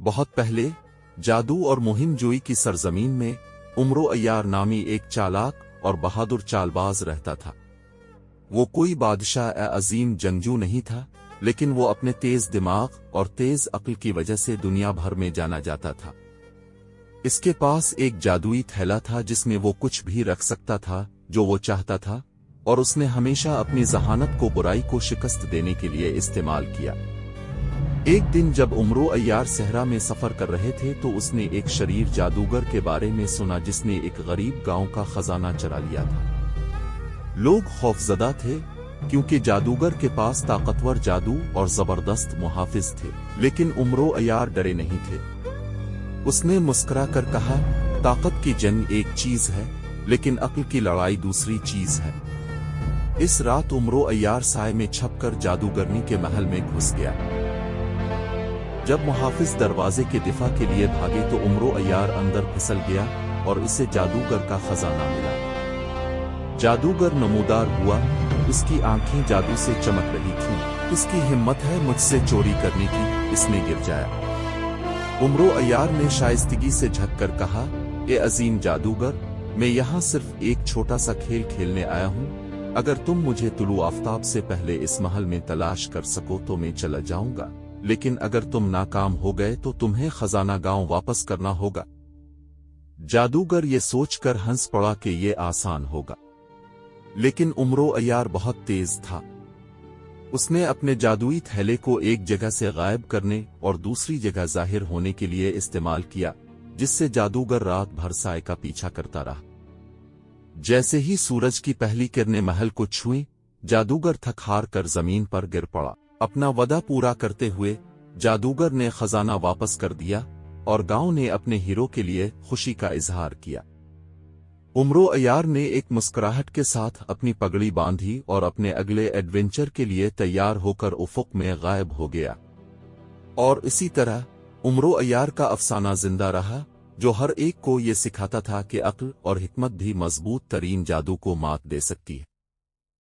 بہت پہلے جادو اور مہم جوئی کی سرزمین میں عمرو عیار نامی ایک چالاک اور بہادر چالباز رہتا تھا۔ وہ کوئی بادشاہ عظیم جنگجو نہیں تھا، لیکن وہ اپنے تیز دماغ اور تیز عقل کی وجہ سے دنیا بھر میں جانا جاتا تھا۔ اس کے پاس ایک جادوئی تھیلا تھا جس میں وہ کچھ بھی رکھ سکتا تھا جو وہ چاہتا تھا، اور اس نے ہمیشہ اپنی ذہانت کو برائی کو شکست دینے کے لیے استعمال کیا۔ ایک دن جب عمرو عیار صحرا میں سفر کر رہے تھے تو اس نے ایک شریر جادوگر کے بارے میں سنا جس نے ایک غریب گاؤں کا خزانہ چرا لیا تھا۔ لوگ خوفزدہ تھے کیونکہ جادوگر کے پاس طاقتور جادو اور زبردست محافظ تھے، لیکن عمرو عیار ڈرے نہیں تھے۔ اس نے مسکرا کر کہا، طاقت کی جنگ ایک چیز ہے لیکن عقل کی لڑائی دوسری چیز ہے۔ اس رات عمرو عیار سائے میں چھپ کر جادوگرنی کے محل میں گھس گیا۔ جب محافظ دروازے کے دفاع کے لیے بھاگے تو عمرو عیار اندر پھسل گیا اور اسے جادوگر کا خزانہ ملا۔ جادوگر نمودار ہوا، اس کی آنکھیں جادو سے چمک رہی تھیں۔ اس کی ہمت ہے مجھ سے چوری کرنے کی، اس نے گر جایا۔ عمرو عیار نے شائستگی سے جھک کر کہا، اے عظیم جادوگر، میں یہاں صرف ایک چھوٹا سا کھیل کھیلنے آیا ہوں۔ اگر تم مجھے طلوع آفتاب سے پہلے اس محل میں تلاش کر سکو تو میں چلا جاؤں گا، لیکن اگر تم ناکام ہو گئے تو تمہیں خزانہ گاؤں واپس کرنا ہوگا۔ جادوگر یہ سوچ کر ہنس پڑا کہ یہ آسان ہوگا، لیکن عمرو عیار بہت تیز تھا۔ اس نے اپنے جادوئی تھیلے کو ایک جگہ سے غائب کرنے اور دوسری جگہ ظاہر ہونے کے لیے استعمال کیا، جس سے جادوگر رات بھر سائے کا پیچھا کرتا رہا۔ جیسے ہی سورج کی پہلی کرنیں محل کو چھوئیں، جادوگر تھک ہار کر زمین پر گر پڑا۔ اپنا وعدہ پورا کرتے ہوئے جادوگر نے خزانہ واپس کر دیا اور گاؤں نے اپنے ہیرو کے لیے خوشی کا اظہار کیا۔ عمرو عیار نے ایک مسکراہٹ کے ساتھ اپنی پگڑی باندھی اور اپنے اگلے ایڈونچر کے لیے تیار ہو کر افق میں غائب ہو گیا۔ اور اسی طرح عمرو عیار کا افسانہ زندہ رہا، جو ہر ایک کو یہ سکھاتا تھا کہ عقل اور حکمت بھی مضبوط ترین جادو کو مات دے سکتی ہے۔